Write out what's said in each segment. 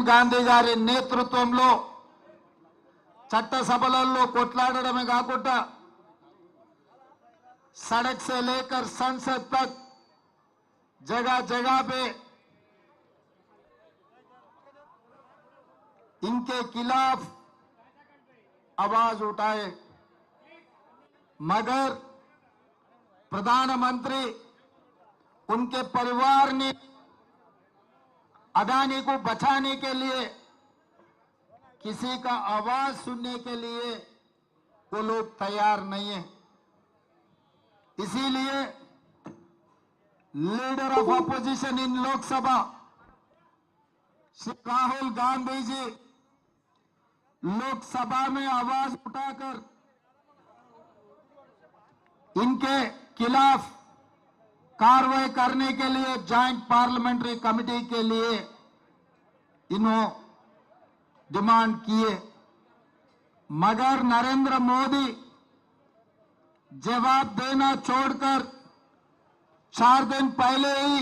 గాంధీ గారి నేతృత్వంలో చట్టసభలలో కొట్లాడడమే కాకుండా सड़क से लेकर संसद तक जगह जगह पे इनके खिलाफ आवाज उठाए, मगर प्रधानमंत्री उनके परिवार ने अदानी को बचाने के लिए किसी का आवाज सुनने के लिए वो लोग तैयार नहीं है। इसीलिए leader of opposition in Lok Sabha Shri Rahul Gandhi ji Lok Sabha में आवाज उठाकर इनके खिलाफ कार्रवाई करने के लिए जॉइंट पार्लियामेंट्री कमेटी के लिए इन्होंने डिमांड किए, मगर नरेंद्र मोदी जवाब देना छोड़कर 4 दिन पहले ही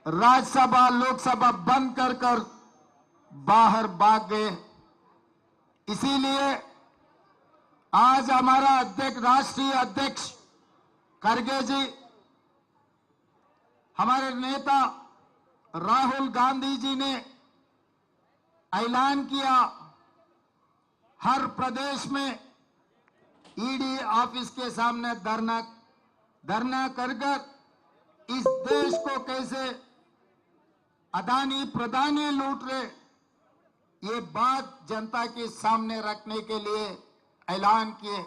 राज्यसभा लोकसभा बंद कर बाहर भाग गए। इसीलिए आज हमारा अध्यक्ष, राष्ट्रीय अध्यक्ष खड़गे जी, हमारे नेता राहुल गांधी जी ने ऐलान किया हर प्रदेश में ईडी ऑफिस के सामने धरना कर इस देश को कैसे अदानी प्रधानी लूट रहे ये बात जनता के सामने रखने के लिए ऐलान किए।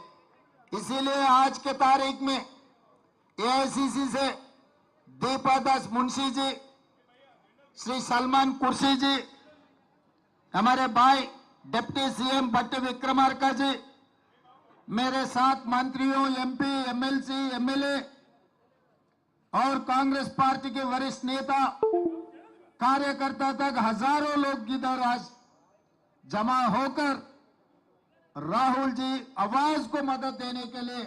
इसीलिए आज के तारीख में एआईसीसी से दीपादास मुंशी जी, श्री सलमान कुर्सी जी, हमारे भाई डिप्टी सीएम भट्ट विक्रमार्का जी, मेरे साथ मंत्रियों, एमपी, एमएलसी, एमएलए और कांग्रेस पार्टी के वरिष्ठ नेता, कार्यकर्ता तक हजारों लोग इधर आज जमा होकर राहुल जी आवाज को मदद देने के लिए,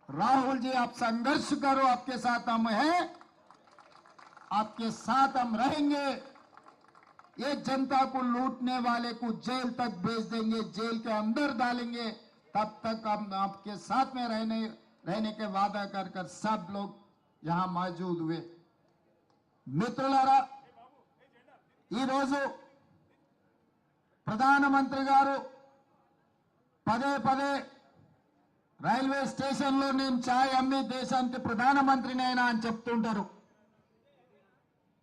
राहुल जी आप संघर्ष करो, आपके साथ हम हैं, आपके साथ हम रहेंगे, ये जनता को लूटने वाले को जेल तक भेज देंगे, जेल के अंदर डालेंगे, तब तक हम आपके साथ में रहने के वादा कर सब लोग यहां मौजूद हुए। मित्रुलारा ఈ రోజు ప్రధానమంత్రి గారు పదే పదే రైల్వే స్టేషన్లో నేను ఛాయ్ అమ్మి దేశానికి ప్రధానమంత్రినైనా అని చెప్తుంటారు।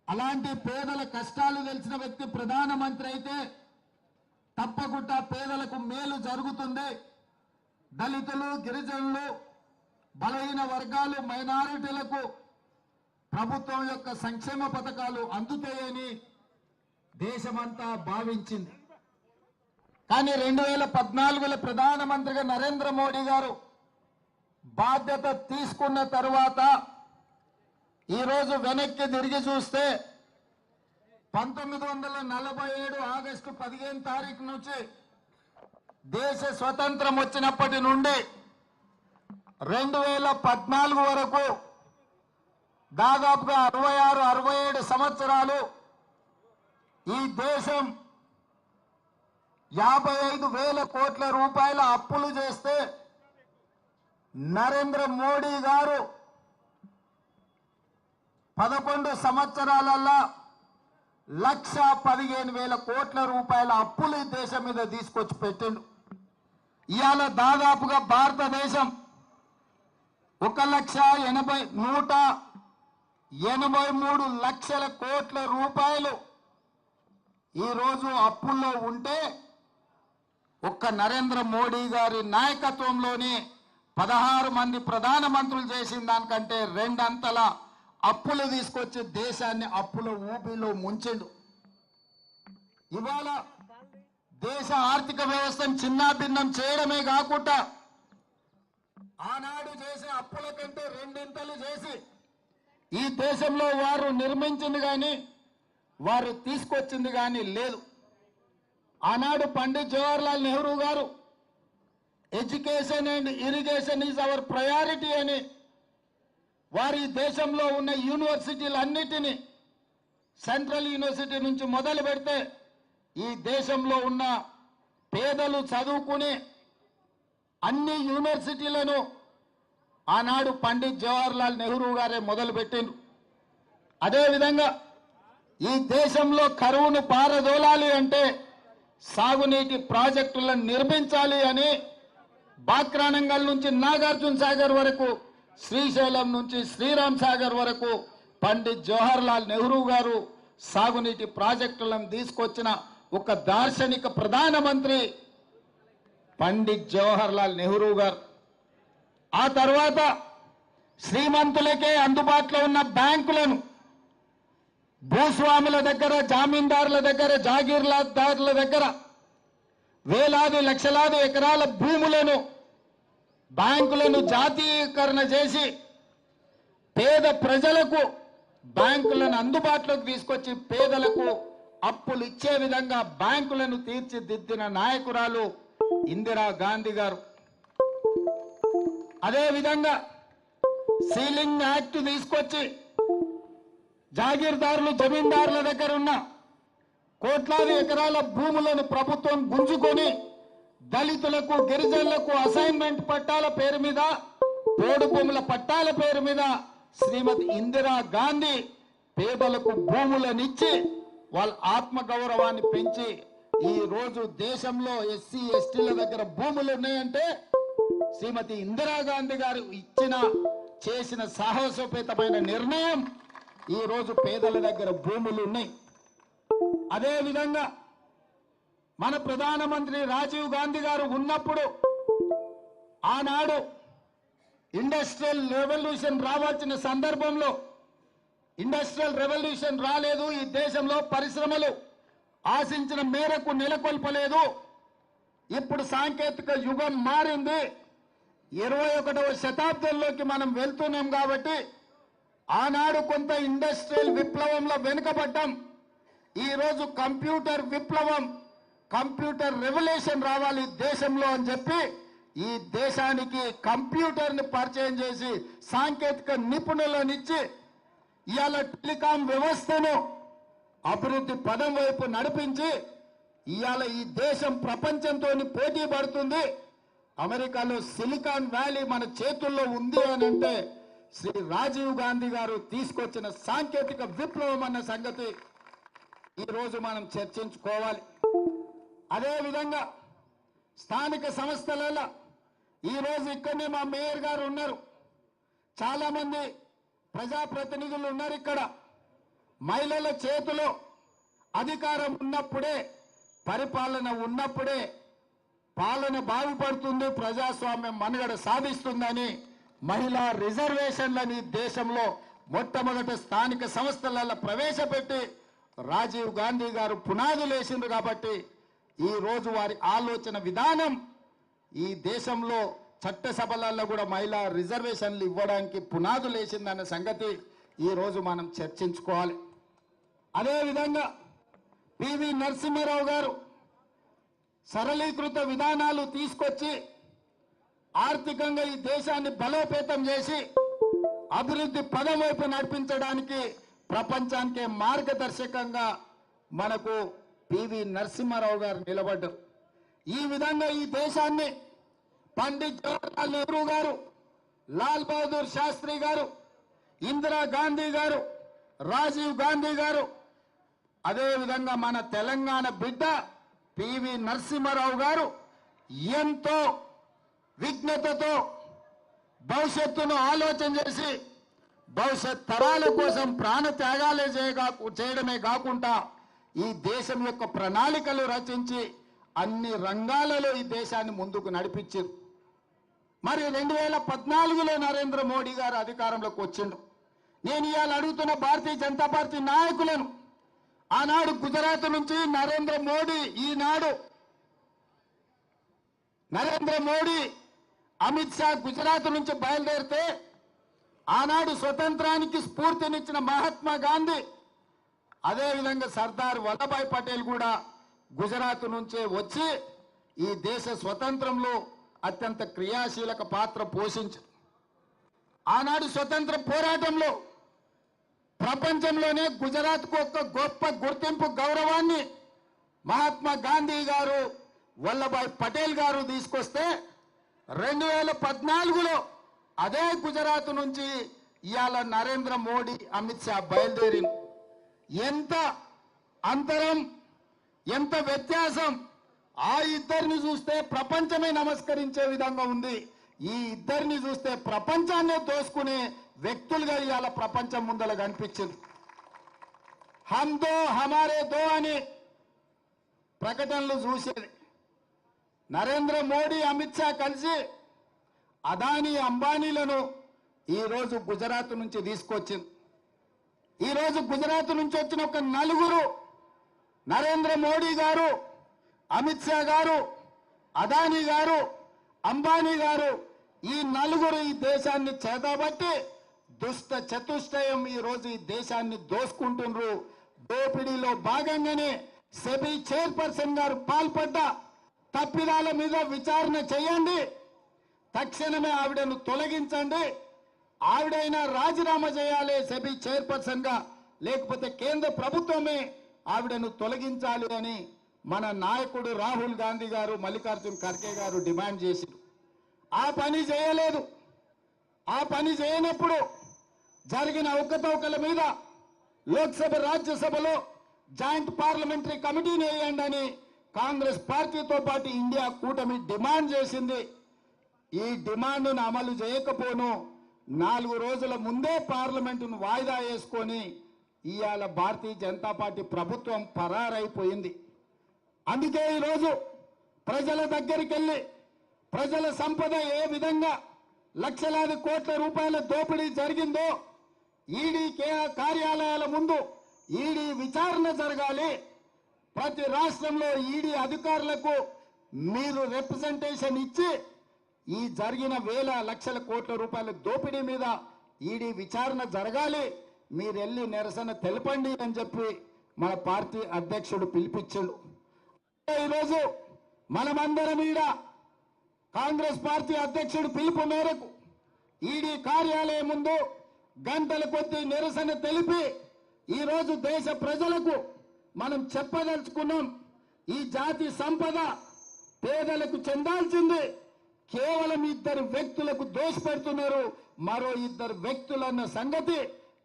అలాంటి పేదల కష్టాలు తెలిసిన వ్యక్తి ప్రధానమంత్రి అయితే తప్పకుండా పేదలకు మేలు జరుగుతుంది, దళితులు, గిరిజనులు, బలహీన వర్గాలు, మైనారిటీలకు ప్రభుత్వం యొక్క సంక్షేమ పథకాలు అందుతాయని దేశమంతా భావించింది। కానీ 2014లో ప్రధానమంత్రిగా నరేంద్ర మోడీ గారు బాధ్యత తీసుకున్న తర్వాత ఈ రోజు వెనక్కి తిరిగి చూస్తే 1947 ఆగస్టు 15 తారీఖు నుంచి దేశ స్వతంత్రం వచ్చినప్పటి నుండి 2014 వరకు దాదాపుగా 66-67 సంవత్సరాలు ఈ దేశం 55,000 కోట్ల రూపాయల అప్పులు చేస్తే నరేంద్ర మోడీ గారు 11 సంవత్సరాలలో 1,15,000 కోట్ల రూపాయల అప్పులు ఈ దేశం మీద తీసుకొచ్చి పెట్టిండు। ఇవాళ దాదాపుగా భారతదేశం 1,83 లక్షల కోట్ల రూపాయలు ఈ రోజు అప్పుల్లో ఉంటే ఒక్క నరేంద్ర మోడీ గారి నాయకత్వంలోనే 16 మంది ప్రధానమంత్రులు చేసిన దానికంటే 2 అంతల అప్పులు తీసుకొచ్చి దేశాన్ని అప్పుల ఊబిలో ముంచిండు। ఇవాళ దేశ ఆర్థిక వ్యవస్థను చిన్నాభిన్నం చేయడమే కాకుండా ఆనాడు చేసే అప్పుల కంటే 2 ఇంతలు చేసి ఈ దేశంలో వారు నిర్మించింది కానీ వారు తీసుకొచ్చింది కానీ లేదు। ఆనాడు పండిత్ జవహర్లాల్ నెహ్రూ గారు education and irrigation is our priority అని వారి దేశంలో ఉన్న యూనివర్సిటీలన్నిటినీ సెంట్రల్ యూనివర్సిటీ నుంచి మొదలు పెడితే ఈ దేశంలో ఉన్న పేదలు చదువుకునే అన్ని యూనివర్సిటీలను ఆనాడు పండిత్ జవహర్లాల్ నెహ్రూ గారే మొదలుపెట్టిండ్రు. అదేవిధంగా ఈ దేశంలో కరువును పారదోలాలి అంటే సాగునీటి ప్రాజెక్టులను నిర్మించాలి అని బాక్రానంగల్ నుంచి నాగార్జున సాగర్ వరకు, శ్రీశైలం నుంచి శ్రీరామ్ సాగర్ వరకు పండిత్ జవహర్లాల్ నెహ్రూ గారు సాగునీటి ప్రాజెక్టులను తీసుకొచ్చిన ఒక దార్శనిక ప్రధానమంత్రి పండిత్ జవహర్లాల్ నెహ్రూ గారు. ఆ తర్వాత శ్రీమంతులకే అందుబాటులో ఉన్న బ్యాంకులను భూస్వాముల దగ్గర, జామీందారుల దగ్గర, జాగీర్దారుల దగ్గర వేలాది లక్షలాది ఎకరాల భూములను, బ్యాంకులను జాతీయకరణ చేసి పేద ప్రజలకు బ్యాంకులను అందుబాటులోకి తీసుకొచ్చి పేదలకు అప్పులు ఇచ్చే విధంగా బ్యాంకులను తీర్చిదిద్దిన నాయకురాలు ఇందిరా గాంధీ గారు. అదేవిధంగా సీలింగ్ యాక్ట్ తీసుకొచ్చి జాగీర్దారులు, జమీందారుల దగ్గర ఉన్న కోట్లాది ఎకరాల భూములను ప్రభుత్వం గుంజుకొని దళితులకు, గిరిజనులకు అసైన్మెంట్ పట్టాల పేరు మీద, పోడు భూముల పట్టాల పేరు మీద శ్రీమతి ఇందిరా గాంధీ పేదలకు భూములనిచ్చి వాళ్ళ ఆత్మగౌరవాన్ని పెంచి ఈ రోజు దేశంలో ఎస్సీ ఎస్టీల దగ్గర భూములు ఉన్నాయంటే శ్రీమతి ఇందిరాగాంధీ గారు చేసిన సాహసోపేతమైన నిర్ణయం. ఈ రోజు పేదల దగ్గర భూములు ఉన్నాయి. అదేవిధంగా మన ప్రధానమంత్రి రాజీవ్ గాంధీ గారు ఉన్నప్పుడు ఆనాడు ఇండస్ట్రియల్ రెవల్యూషన్ రావాల్సిన సందర్భంలో ఇండస్ట్రియల్ రెవల్యూషన్ రాలేదు. ఈ దేశంలో పరిశ్రమలు ఆశించిన మేరకు నెలకొల్పలేదు. ఇప్పుడు సాంకేతిక యుగం మారింది. 21వ శతాబ్దంలోకి మనం వెళ్తున్నాం కాబట్టి ఆనాడు కొంత ఇండస్ట్రియల్ విప్లవంలో వెనుకబడ్డాం. ఈరోజు కంప్యూటర్ విప్లవం, కంప్యూటర్ రెవల్యూషన్ రావాలి దేశంలో అని చెప్పి ఈ దేశానికి కంప్యూటర్ని పరిచయం చేసి సాంకేతిక నిపుణులనిచ్చి ఇవాళ టెలికాం వ్యవస్థను అభివృద్ధి పదం వైపు నడిపించి ఇవాళ ఈ దేశం ప్రపంచంతో పోటీ పడుతుంది. అమెరికాలో సిలికాన్ వ్యాలీ మన చేతుల్లో ఉంది అని అంటే శ్రీ రాజీవ్ గాంధీ గారు తీసుకొచ్చిన సాంకేతిక విప్లవం అన్న సంగతి ఈరోజు మనం చర్చించుకోవాలి. అదేవిధంగా స్థానిక సంస్థలలో ఈరోజు ఇక్కడనే మా మేయర్ గారు ఉన్నారు, చాలా మంది ప్రజాప్రతినిధులు ఉన్నారు. ఇక్కడ మహిళల చేతిలో అధికారం ఉన్నప్పుడే, పరిపాలన ఉన్నప్పుడే పాలన బాగుపడుతుంది, ప్రజాస్వామ్యం మనుగడ సాధిస్తుందని మహిళా రిజర్వేషన్లని దేశంలో మొట్టమొదటి స్థానిక సంస్థలలో ప్రవేశపెట్టి రాజీవ్ గాంధీ గారు పునాదులు వేసిండ్రు. కాబట్టి ఈ రోజు వారి ఆలోచన విధానం ఈ దేశంలో చట్టసభలలో కూడా మహిళా రిజర్వేషన్లు ఇవ్వడానికి పునాదులు వేసిందన్న సంగతి ఈ రోజు మనం చర్చించుకోవాలి. అదేవిధంగా పివి నరసింహారావు గారు సరళీకృత విధానాలు తీసుకొచ్చి ఆర్థికంగా ఈ దేశాన్ని బలోపేతం చేసి అభివృద్ధి పదం వైపు నడిపించడానికి ప్రపంచానికే మార్గదర్శకంగా మనకు పివి నరసింహారావు గారు నిలబడ్డారు. ఈ విధంగా ఈ దేశాన్ని పండిత్ జవహర్లాల్ నెహ్రూ గారు, లాల్ బహదూర్ శాస్త్రి గారు, ఇందిరా గాంధీ గారు, రాజీవ్ గాంధీ గారు, అదేవిధంగా మన తెలంగాణ బిడ్డ పివి నరసింహారావు గారు ఎంతో విజ్ఞతతో భవిష్యత్తును ఆలోచన చేసి భవిష్యత్ తరాల కోసం ప్రాణ త్యాగాలే చేయడమే కాకుండా ఈ దేశం యొక్క ప్రణాళికలు రచించి అన్ని రంగాలలో ఈ దేశాన్ని ముందుకు నడిపించారు. మరి 2014లో నరేంద్ర మోడీ గారు అధికారంలోకి వచ్చిండు. నేను ఇవాళ అడుగుతున్న భారతీయ జనతా పార్టీ నాయకులను, ఆనాడు గుజరాత్ నుంచి నరేంద్ర మోడీ అమిత్ షా గుజరాత్ నుంచి బయలుదేరితే ఆనాడు స్వతంత్రానికి స్ఫూర్తినిచ్చిన మహాత్మా గాంధీ, అదేవిధంగా సర్దార్ వల్లభాయ్ పటేల్ కూడా గుజరాత్ నుంచే వచ్చి ఈ దేశ స్వతంత్రంలో అత్యంత క్రియాశీలక పాత్ర పోషించారు. ఆనాడు స్వతంత్ర పోరాటంలో ప్రపంచంలోనే గుజరాత్కు ఒక గొప్ప గుర్తింపు, గౌరవాన్ని మహాత్మా గాంధీ గారు, వల్లభాయ్ పటేల్ గారు తీసుకొస్తే 2014లో అదే గుజరాత్ నుంచి ఇవాళ నరేంద్ర మోడీ, అమిత్ షా బయలుదేరి ఎంత అంతరం, ఎంత వ్యత్యాసం! ఆ ఇద్దరిని చూస్తే ప్రపంచమే నమస్కరించే విధంగా ఉంది. ఈ ఇద్దరిని చూస్తే ప్రపంచాన్నే దోసుకునే వ్యక్తులుగా ఇవాళ ప్రపంచం ముందర కనిపించింది. హమ్ దో హమారే దో అని ప్రకటనలు చూసేది. నరేంద్ర మోడీ, అమిత్ షా కలిసి అదానీ, అంబానీలను ఈరోజు గుజరాత్ నుంచి తీసుకొచ్చింది. ఈరోజు గుజరాత్ నుంచి వచ్చిన ఒక నలుగురు, నరేంద్ర మోడీ గారు, అమిత్ షా గారు, అదానీ గారు, అంబానీ గారు, ఈ నలుగురు ఈ దేశాన్ని చేతబట్టి దుష్ట చతుష్టయం ఈరోజు ఈ దేశాన్ని దోసుకుంటున్నారు. దోపిడీలో భాగంగానే సెబీ చైర్పర్సన్ గారు పాల్పడ్డ తప్పిదాల మీద విచారణ చేయండి, తక్షణమే ఆవిడను తొలగించండి, ఆవిడైనా రాజీనామా చేయాలి సెబీ చైర్పర్సన్ గా, లేకపోతే కేంద్ర ప్రభుత్వమే ఆవిడను తొలగించాలి అని మన నాయకుడు రాహుల్ గాంధీ గారు, మల్లికార్జున్ ఖర్గే గారు డిమాండ్ చేశారు. ఆ పని చేయలేదు. ఆ పని చేయనప్పుడు జరిగిన అవకతవకల మీద లోక్సభ, రాజ్యసభలో జాయింట్ పార్లమెంటరీ కమిటీని వేయండి అని కాంగ్రెస్ పార్టీతో పాటు ఇండియా కూటమి డిమాండ్ చేసింది. ఈ డిమాండ్ను అమలు చేయకపోను 4 రోజుల ముందే పార్లమెంటును వాయిదా వేసుకొని ఇవాళ భారతీయ జనతా పార్టీ ప్రభుత్వం పరారైపోయింది. అందుకే ఈరోజు ప్రజల దగ్గరికి వెళ్ళి ప్రజల సంపద ఏ విధంగా లక్షలాది కోట్ల రూపాయల దోపిడీ జరిగిందో ఈడీ కార్యాలయాల ముందు ఈడీ విచారణ జరగాలి. ప్రతి రాష్ట్రంలో ఈడీ అధికారులకు మీరు రిప్రజెంటేషన్ ఇచ్చి ఈ జరిగిన వేల లక్షల కోట్ల రూపాయల దోపిడీ మీద ఈడీ విచారణ జరగాలి, మీరు వెళ్ళి నిరసన తెలపండి అని చెప్పి మన పార్టీ అధ్యక్షుడు పిలిపించాడు. ఈరోజు మనమందరం ఈడ కాంగ్రెస్ పార్టీ అధ్యక్షుడు పిలుపు మేరకు ఈడీ కార్యాలయం ముందు గంటల కొద్దీ నిరసన తెలిపి ఈరోజు దేశ ప్రజలకు మనం చెప్పదలుచుకున్నాం, ఈ జాతి సంపద పేదలకు చెందాల్సింది కేవలం 2 వ్యక్తులకు దోషపెడుతున్నారు. మరో 2 వ్యక్తులన్న సంగతి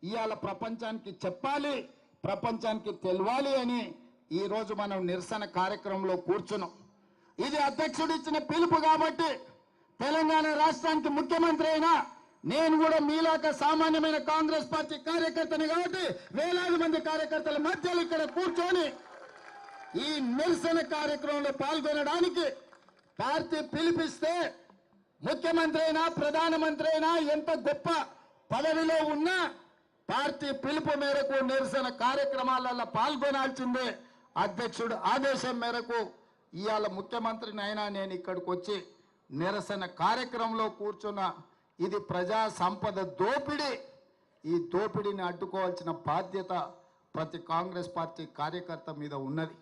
ఇవాళ ప్రపంచానికి చెప్పాలి, ప్రపంచానికి తెలవాలి అని ఈరోజు మనం నిరసన కార్యక్రమంలో కూర్చున్నాం. ఇది అధ్యక్షుడు ఇచ్చిన పిలుపు కాబట్టి తెలంగాణ రాష్ట్రానికి ముఖ్యమంత్రి అయినా నేను కూడా మీలాక సామాన్యమైన కాంగ్రెస్ పార్టీ కార్యకర్తని కాబట్టి వేలాది మంది కార్యకర్తల మధ్యలో ఇక్కడ కూర్చొని ఈ నిరసన కార్యక్రమంలో పాల్గొనడానికి పార్టీ పిలిపిస్తే ముఖ్యమంత్రి అయినా, ప్రధానమంత్రి అయినా, ఎంత గొప్ప పదవిలో ఉన్నా పార్టీ పిలుపు మేరకు నిరసన కార్యక్రమాలలో పాల్గొనాల్సిందే. అధ్యక్షుడు ఆదేశం మేరకు ఇవాళ ముఖ్యమంత్రిని అయినా నేను ఇక్కడికి వచ్చి నిరసన కార్యక్రమంలో కూర్చున్న. ఇది ప్రజా సంపద దోపిడీ. ఈ దోపిడీని అడ్డుకోవాల్సిన బాధ్యత ప్రతి కాంగ్రెస్ పార్టీ కార్యకర్త మీద ఉన్నది.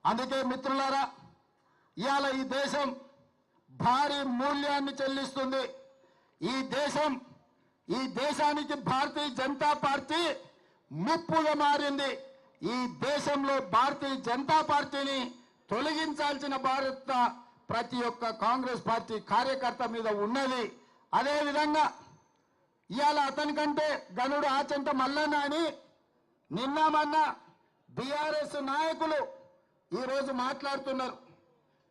అందుకే మిత్రులారా, ఇవాళ ఈ దేశం భారీ మూల్యాన్ని చెల్లిస్తుంది. ఈ దేశానికి భారతీయ జనతా పార్టీ ముప్పుగా మారింది. ఈ దేశంలో భారతీయ జనతా పార్టీని తొలగించాల్సిన బాధ్యత ప్రతి ఒక్క కాంగ్రెస్ పార్టీ కార్యకర్త మీద ఉన్నది. అదేవిధంగా ఇవాళ అతనికంటే గనుడు ఆచంట మల్లన్న అని నిన్న మొన్న బీఆర్ఎస్ నాయకులు ఈరోజు మాట్లాడుతున్నారు,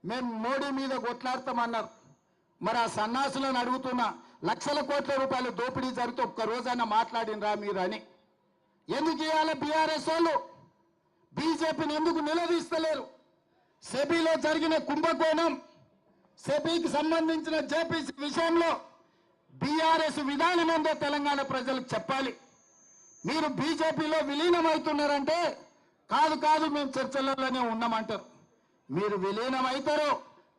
మేము మోడీ మీద కొట్లాడతామన్నారు. మరి ఆ సన్నాసులను అడుగుతున్నా, లక్షల కోట్ల రూపాయల దోపిడీ జరిగితే ఒక్క రోజైనా మాట్లాడినరా మీరు అని. ఎందుకు ఇవాళ బీఆర్ఎస్ వాళ్ళు బీజేపీని ఎందుకు నిలదీస్తలేరు? సెబీలో జరిగిన కుంభకోణం, సెబీకి సంబంధించిన జేపీసీ విషయంలో బీఆర్ఎస్ విధానం ఏందో తెలంగాణ ప్రజలకు చెప్పాలి. మీరు బీజేపీలో విలీనమవుతున్నారంటే కాదు మేము చర్చలలోనే ఉన్నామంటారు. మీరు విలీనమవుతారో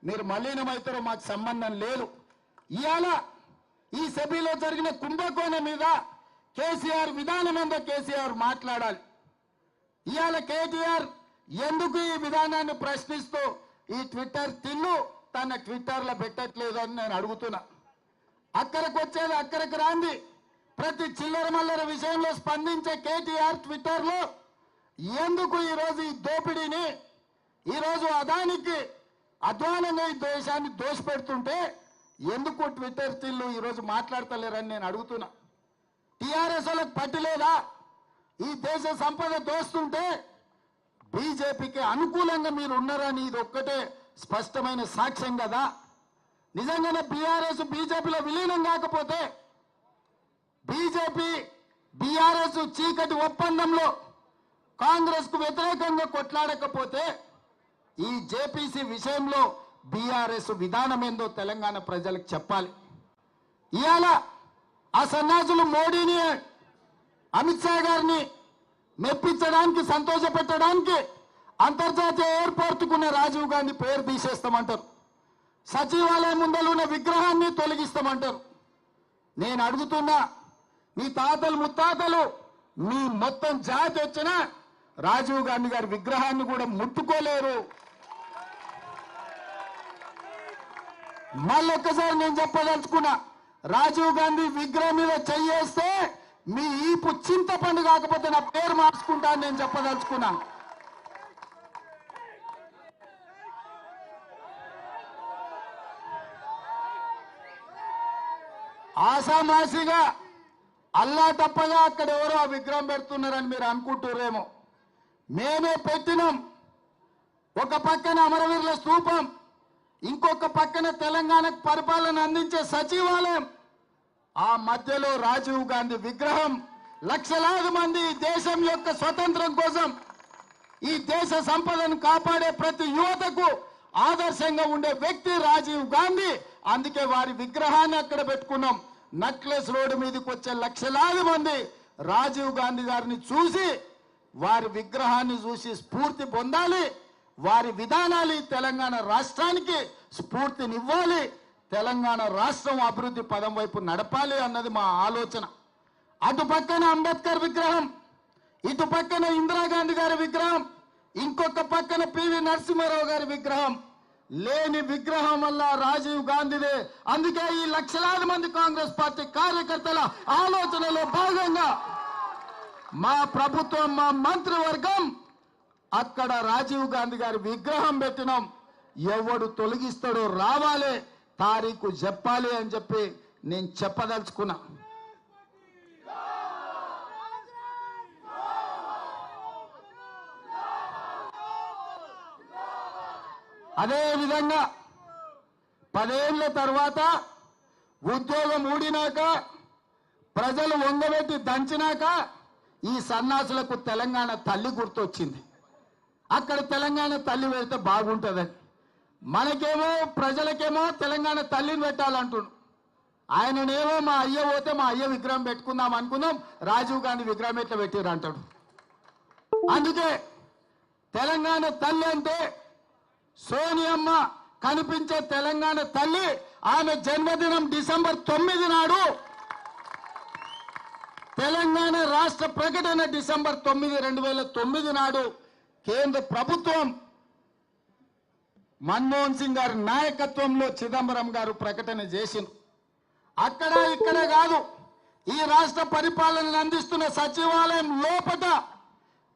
మీరు మలీనమవుతారో మాకు సంబంధం లేదు. ఇవాళ ఈ సెబీలో జరిగిన కుంభకోణం మీద కేసీఆర్ విధానం ఏందో కేసీఆర్ మాట్లాడాలి. ఇవాళ కేటీఆర్ ఎందుకు ఈ విధానాన్ని ప్రశ్నిస్తూ ఈ ట్విట్టర్ తిన్ను తన ట్విట్టర్లో పెట్టట్లేదు అని నేను అడుగుతున్నా. అక్కడికి వచ్చేది అక్కడికి రాంది ప్రతి చిల్లర మల్లర విషయంలో స్పందించే కేటీఆర్ ట్విట్టర్లో ఎందుకు ఈరోజు ఈ దోపిడీని ఈరోజు అదానికి అధ్వానంగా ఈ దేశాన్ని దోషపెడుతుంటే ఎందుకు ట్విట్టర్ స్టిల్లు ఈరోజు మాట్లాడతలేరని నేను అడుగుతున్నా. టీఆర్ఎస్ వాళ్ళకి పట్టిలేదా? ఈ దేశ సంపద దోస్తుంటే బీజేపీకి అనుకూలంగా మీరు ఉన్నారని ఇది ఒక్కటే స్పష్టమైన సాక్ష్యం కదా. నిజంగానే బీఆర్ఎస్ బీజేపీలో విలీనం కాకపోతే, బీజేపీ బీఆర్ఎస్ చీకటి ఒప్పందంలో కాంగ్రెస్ కు వ్యతిరేకంగా కొట్లాడకపోతే ఈ జేపీసీ విషయంలో బీఆర్ఎస్ విధానం ఏందో తెలంగాణ ప్రజలకు చెప్పాలి. ఇవాళ ఆ సన్యాసులు మోడీని, అమిత్ షా గారిని మెప్పించడానికి, సంతోషపెట్టడానికి అంతర్జాతీయ ఎయిర్పోర్టుకున్న రాజీవ్ గాంధీ పేరు తీసేస్తామంటారు. సచివాలయం ముందర ఉన్న విగ్రహాన్ని తొలగిస్తామంటారు. నేను అడుగుతున్నా, మీ తాతలు ముత్తాతలు మీ మొత్తం జాతి వచ్చిన రాజీవ్ గాంధీ గారి విగ్రహాన్ని కూడా ముట్టుకోలేరు. మళ్ళొక్కసారి నేను చెప్పదలుచుకున్నా, రాజీవ్ గాంధీ విగ్రహం మీద చెయ్యేస్తే మీ ఈపు చింతపండు కాకపోతే నా పేరు మార్చుకుంటా అని నేను చెప్పదలుచుకున్నాను. ఆసామాసిగా అల్లా తప్పగా అక్కడ ఎవరో ఆ విగ్రహం పెడుతున్నారని మీరు అనుకుంటున్నారేమో. మేమే పెట్టినాం. ఒక పక్కన అమరవీరుల స్తూపం, ఇంకొక పక్కన తెలంగాణకు పరిపాలన అందించే సచివాలయం, ఆ మధ్యలో రాజీవ్ గాంధీ విగ్రహం. లక్షలాది మంది దేశం యొక్క స్వతంత్రం కోసం, ఈ దేశ సంపదను కాపాడే ప్రతి యువతకు ఆదర్శంగా ఉండే వ్యక్తి రాజీవ్ గాంధీ. అందుకే వారి విగ్రహాన్ని అక్కడ పెట్టుకున్నాం. నక్లెస్ రోడ్డు మీదకి వచ్చే లక్షలాది మంది రాజీవ్ గాంధీ గారిని చూసి, వారి విగ్రహాన్ని చూసి స్ఫూర్తి పొందాలి. వారి విధానాలు తెలంగాణ రాష్ట్రానికి స్ఫూర్తినివ్వాలి. తెలంగాణ రాష్ట్రం అభివృద్ధి పదం వైపు నడపాలి అన్నది మా ఆలోచన. అటు పక్కన అంబేద్కర్ విగ్రహం, ఇటు పక్కన ఇందిరాగాంధీ గారి విగ్రహం, ఇంకొక పక్కన పివి నరసింహారావు గారి విగ్రహం. లేని విగ్రహం వల్ల రాజీవ్ గాంధీదే. అందుకే ఈ లక్షలాది మంది కాంగ్రెస్ పార్టీ కార్యకర్తల ఆలోచనలో భాగంగా మా ప్రభుత్వం, మా మంత్రివర్గం అక్కడ రాజీవ్ గాంధీ గారి విగ్రహం పెట్టినాం. ఎవడు తొలగిస్తాడో రావాలి, తారీఖు చెప్పాలి అని చెప్పి నేను చెప్పదలుచుకున్నా. అదే విధంగా 10 ఏళ్ల తర్వాత ఉద్యోగం ఊడినాక, ప్రజలు వంగబెట్టి దంచినాక ఈ సన్నాసులకు తెలంగాణ తల్లి గుర్తొచ్చింది. అక్కడ తెలంగాణ తల్లి పెడితే బాగుంటుందని. మనకేమో ప్రజలకేమో తెలంగాణ తల్లిని పెట్టాలంటున్నాడు. ఆయననేమో మా అయ్య పోతే మా అయ్య విగ్రహం పెట్టుకుందాం అనుకుందాం, రాజీవ్ గాంధీ విగ్రహం ఎట్లా పెట్టిర్రు అంటాడు. అందుకే తెలంగాణ తల్లి అంటే సోనియమ్మ కనిపించే తెలంగాణ తల్లి. ఆమె జన్మదినం డిసెంబర్ 9 నాడు. తెలంగాణ రాష్ట్ర ప్రకటన డిసెంబర్ 9, 2009 నాడు కేంద్ర ప్రభుత్వం మన్మోహన్ సింగ్ గారి నాయకత్వంలో చిదంబరం గారు ప్రకటన చేసింది. అక్కడ ఇక్కడ కాదు, ఈ రాష్ట్ర పరిపాలనను అందిస్తున్న సచివాలయం లోపట,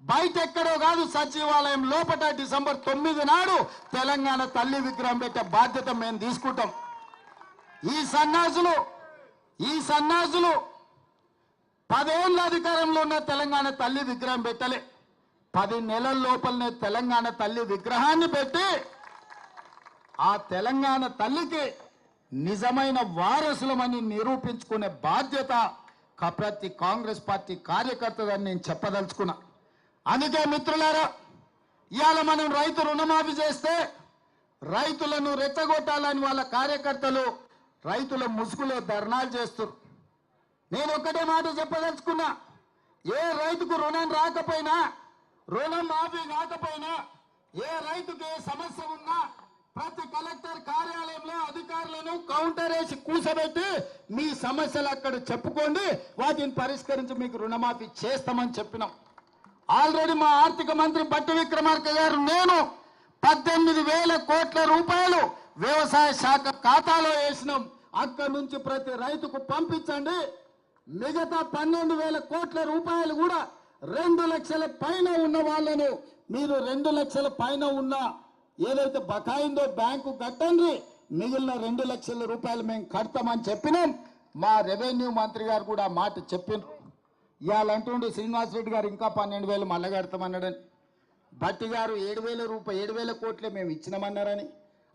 బయట ఎక్కడో కాదు, సచివాలయం లోపట డిసెంబర్ 9 నాడు తెలంగాణ తల్లి విగ్రహం పెట్టే బాధ్యత మేము తీసుకుంటాం. ఈ సన్నాసులు 10 ఏళ్ళ అధికారంలో ఉన్న తెలంగాణ తల్లి విగ్రహం పెట్టలే. 10 నెలల లోపలనే తెలంగాణ తల్లి విగ్రహాన్ని పెట్టి ఆ తెలంగాణ తల్లికి నిజమైన వారసులమని నిరూపించుకునే బాధ్యత ప్రతి కాంగ్రెస్ పార్టీ కార్యకర్తదని నేను చెప్పదలుచుకున్నా. అందుకే మిత్రులారా, ఇవాళ మనం రైతు రుణమాఫీ చేస్తే రైతులను రెచ్చగొట్టాలని వాళ్ళ కార్యకర్తలు రైతుల ముసుగులో ధర్నాలు చేస్తారు. నేను ఒక్కటే మాట చెప్పదలుచుకున్నా, ఏ రైతుకు రుణం రాకపోయినా, రుణం మాఫీ కాకపోయినా, ఏ రైతుకు ఏ సమస్య ఉన్నా ప్రతి కలెక్టర్ కార్యాలయంలో అధికారులను కౌంటర్ వేసి కూర్చోబెట్టి మీ సమస్యలు అక్కడ చెప్పుకోండి, వాటిని పరిష్కరించి మీకు రుణమాఫీ చేస్తామని చెప్పినాం. ఆల్రెడీ మా ఆర్థిక మంత్రి బట్టి విక్రమార్క గారు, నేను 18,000 కోట్ల రూపాయలు వ్యవసాయ శాఖ ఖాతాలో వేసినాం. అక్కడి నుంచి ప్రతి రైతుకు పంపించండి. మిగతా 12,000 కోట్ల రూపాయలు కూడా 2 లక్షల పైన ఉన్న వాళ్ళను మీరు 2 లక్షల పైన ఉన్న ఏదైతే బకాయిందో బ్యాంకు కట్టండి, మిగిలిన 2 లక్షల రూపాయలు మేము కడతామని చెప్పినాం. మా రెవెన్యూ మంత్రి గారు కూడా ఆ మాట చెప్పిండ్రు. ఇవాళ అంటుండే శ్రీనివాస్ రెడ్డి గారు ఇంకా 12,000 మళ్ళా కడతామన్నాడని, భట్టి గారు 7,000 కోట్లే మేము ఇచ్చినామన్నారని.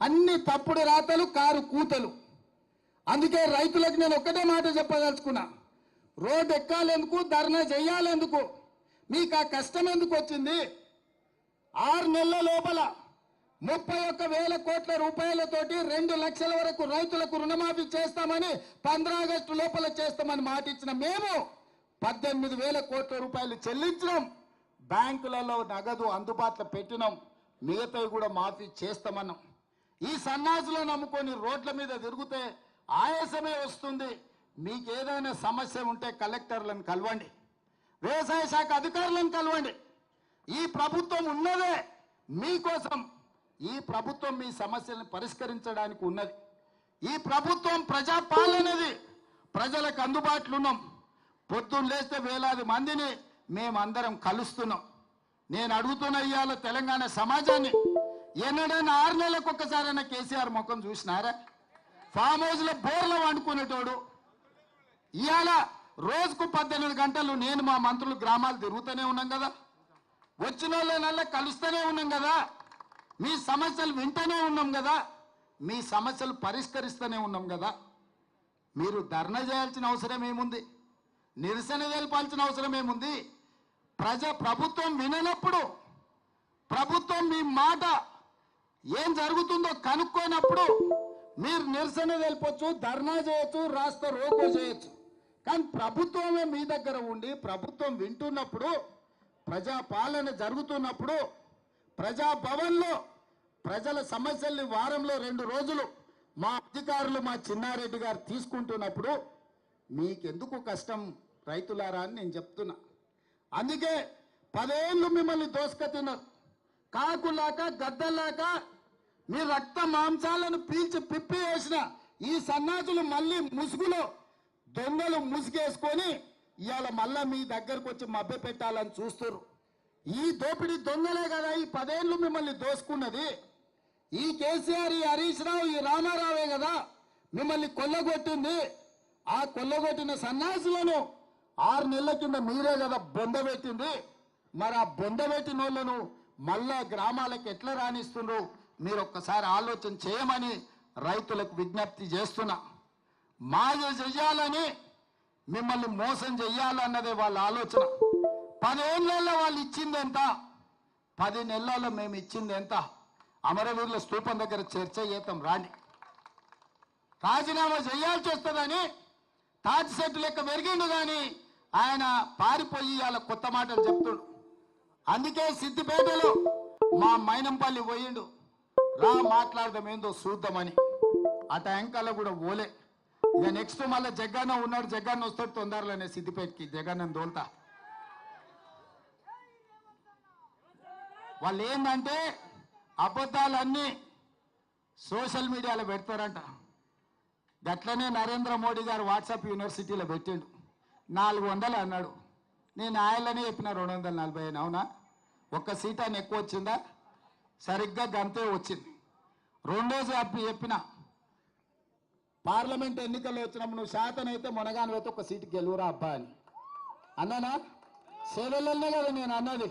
అన్ని తప్పుడు రాతలు, కారు కూతలు. అందుకే రైతులకు నేను ఒక్కటే మాట చెప్పదలుచుకున్నా, రోడ్డు ఎక్కాలెందుకు, ధర్నా చేయాలెందుకు, మీకు ఆ కష్టం ఎందుకు వచ్చింది? 6 నెలల లోపల 31,000 కోట్ల రూపాయలతోటి 2 లక్షల వరకు రైతులకు రుణమాఫీ చేస్తామని 15 ఆగస్టు లోపల చేస్తామని మాట ఇచ్చిన మేము 18,000 కోట్ల రూపాయలు చెల్లించినాం. బ్యాంకులలో నగదు అందుబాటులో పెట్టినాం. మిగతావి కూడా మాఫీ చేస్తామన్నాం. ఈ సన్నాసులను నమ్ముకొని రోడ్ల మీద తిరిగితే ఆయాసమే వస్తుంది. మీకు ఏదైనా సమస్య ఉంటే కలెక్టర్లను కలవండి, వ్యవసాయ శాఖ అధికారులను కలవండి. ఈ ప్రభుత్వం ఉన్నదే మీకోసం. ఈ ప్రభుత్వం మీ సమస్యలను పరిష్కరించడానికి ఉన్నది. ఈ ప్రభుత్వం ప్రజాపాలనది. ప్రజలకు అందుబాటులో ఉన్నాం. పొద్దున్న లేస్తే వేలాది మందిని మేమందరం కలుస్తున్నాం. నేను అడుగుతున్న ఇవాళ తెలంగాణ సమాజాన్ని, ఎన్నడైనా 6 నెలలకు ఒక్కసారైనా కేసీఆర్ ముఖం చూసినారా? ఫామ్ హౌస్లో బోర్లో వండుకునేటోడు ఇవాళ రోజుకు 18 గంటలు నేను మా మంత్రులు గ్రామాలు తిరుగుతూనే ఉన్నాం కదా, వచ్చిన వాళ్ళనల్లా కలుస్తూనే ఉన్నాం కదా, మీ సమస్యలు వింటూనే ఉన్నాం కదా, మీ సమస్యలు పరిష్కరిస్తూనే ఉన్నాం కదా. మీరు ధర్నా చేయాల్సిన అవసరం ఏముంది? నిరసన తెలపాల్సిన అవసరం ఏముంది? ప్రభుత్వం విననప్పుడు, ప్రభుత్వం మీ మాట ఏం జరుగుతుందో కనుక్కోనప్పుడు మీరు నిరసన తెలపొచ్చు, ధర్నా చేయొచ్చు, రాస్తా రోకో చేయొచ్చు. కానీ ప్రభుత్వమే మీ దగ్గర ఉండి ప్రభుత్వం వింటున్నప్పుడు, ప్రజాపాలన జరుగుతున్నప్పుడు, ప్రజాభవన్లో ప్రజల సమస్యల్ని వారంలో 2 రోజులు మా అధికారులు, మా చిన్నారెడ్డి గారు తీసుకుంటున్నప్పుడు మీకెందుకు కష్టం రైతులారా అని నేను చెప్తున్నా. అందుకే 10 ఏళ్ళు మిమ్మల్ని దోసుక తిన్నారు. కాకులాక గద్దలాక మీ రక్త మాంసాలను పీల్చి పిప్పి వేసిన ఈ సన్నాసులు మళ్ళీ ముసుగులో దొంగలు ముసుగేసుకొని ఇవాళ మళ్ళా మీ దగ్గరకు వచ్చి మభ్య పెట్టాలని చూస్తారు. ఈ దోపిడీ దొంగలే కదా ఈ 10 ఏళ్ళు మిమ్మల్ని దోసుకున్నది. ఈ కేసీఆర్, ఈ హరీష్ రావు, ఈ రామారావే కదా మిమ్మల్ని కొల్లగొట్టింది. ఆ కొల్లగొట్టిన సన్నాసులను 6 నెలల కింద మీరే కదా బొందబెట్టింది. మరి ఆ బొందబెట్టిన వాళ్ళను మళ్ళా గ్రామాలకు ఎట్లా రాణిస్తుండ్రు మీరు ఒక్కసారి ఆలోచన చేయమని రైతులకు విజ్ఞప్తి చేస్తున్నా. మాయ చెయ్యాలని, మిమ్మల్ని మోసం చెయ్యాలన్నదే వాళ్ళ ఆలోచన. 10 ఏళ్ళలో వాళ్ళు ఇచ్చింది ఎంత, 10 నెలల్లో మేము ఇచ్చింది ఎంత? అమరవీరుల స్తూపం దగ్గర చర్చ చేద్దాం రాండి. రాజీనామా చేయాల్సి వస్తుందని తాటి సెట్టు లెక్క పెరిగిండు కానీ ఆయన పారిపోయి అలా కొత్త మాటలు చెప్తుండు. అందుకే సిద్దిపేటలో మా మైనంపల్లి పోయిండు, రా మాట్లాడదాం ఏందో చూద్దామని. ఆ ట్యాంకల్లో కూడా ఓలే. ఇక నెక్స్ట్ మళ్ళీ జగన్న ఉన్నాడు, జగన్ వస్తాడు తొందరలోనే సిద్దిపేటకి, జగన్ దోల్తా. వాళ్ళు ఏంటంటే అబద్ధాలన్నీ సోషల్ మీడియాలో పెడతారంట. గట్లనే నరేంద్ర మోడీ గారు వాట్సాప్ యూనివర్సిటీలో పెట్టిండు, 400 అన్నాడు. నేను ఆయననే చెప్పిన 240. అవునా? ఒక్క సీట్ అని ఎక్కువ వచ్చిందా? సరిగ్గా గంతే వచ్చింది. రెండోది చెప్పిన పార్లమెంట్ ఎన్నికల్లో వచ్చినప్పుడు నువ్వు శాతనైతే మునగానైతే ఒక సీటు గెలువురా అబ్బా అని అన్నానా? సేవలనే కదా నేను అన్నది.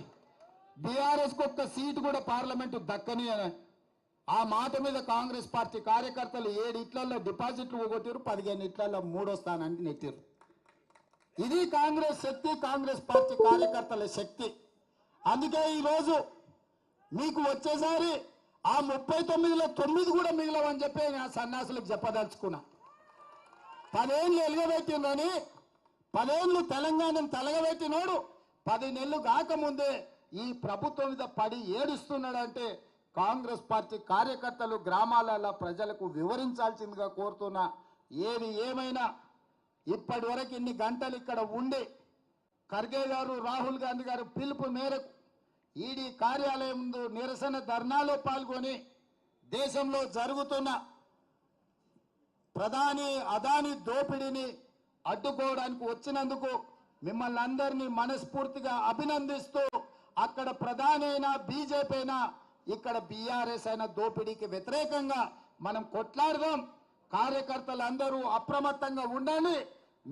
బీఆర్ఎస్కి ఒక్క సీటు కూడా పార్లమెంటు దక్కని అని. ఆ మాట మీద కాంగ్రెస్ పార్టీ కార్యకర్తలు 7 ఇట్లలో డిపాజిట్లు పోగొట్టారు, 15 ఇట్లలో 3వ స్థానానికి నెట్టారు. ఇది కాంగ్రెస్ శక్తి, కాంగ్రెస్ పార్టీ కార్యకర్తల శక్తి. అందుకే ఈరోజు మీకు వచ్చేసారి ఆ 39లో 9 కూడా మిగిలవని చెప్పి నా సన్నాసులకు చెప్పదలుచుకున్నా. 10 ఏళ్ళు ఎలుగబెట్టిందని, 10 ఏళ్ళు తెలంగాణను తలగబెట్టినోడు 10 నెలలు కాకముందే ఈ ప్రభుత్వం మీద పడి ఏడుస్తున్నాడంటే కాంగ్రెస్ పార్టీ కార్యకర్తలు గ్రామాలలో ప్రజలకు వివరించాల్సిందిగా కోరుతున్నా. ఏది ఏమైనా ఇప్పటి వరకు ఇన్ని గంటలు ఇక్కడ ఉండి ఖర్గే గారు, రాహుల్ గాంధీ గారు పిలుపు మేరకు ఈడీ కార్యాలయం ముందు నిరసన ధర్నాలో పాల్గొని దేశంలో జరుగుతున్న ప్రధాని అదాని దోపిడీని అడ్డుకోవడానికి వచ్చినందుకు మిమ్మల్ని అందరినీ మనస్ఫూర్తిగా అభినందిస్తూ అక్కడ ప్రధాని అయినా బీజేపీ అయినా ఇక్కడ బీఆర్ఎస్ అయినా దోపిడీకి వ్యతిరేకంగా మనం కొట్లాడదాం. కార్యకర్తలందరూ అప్రమత్తంగా ఉండాలి.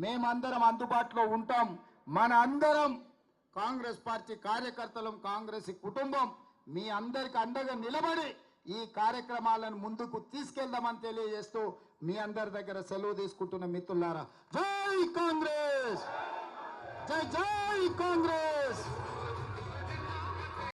మేమందరం అందుబాటులో ఉంటాం. మన అందరం కాంగ్రెస్ పార్టీ కార్యకర్తలం, కాంగ్రెస్ కుటుంబం మీ అందరికి అండగా నిలబడి ఈ కార్యక్రమాలను ముందుకు తీసుకెళ్దామని తెలియజేస్తూ మీ అందరి దగ్గర సెలవు తీసుకుంటున్న మిత్రులారా, జై కాంగ్రెస్, జై జై కాంగ్రెస్.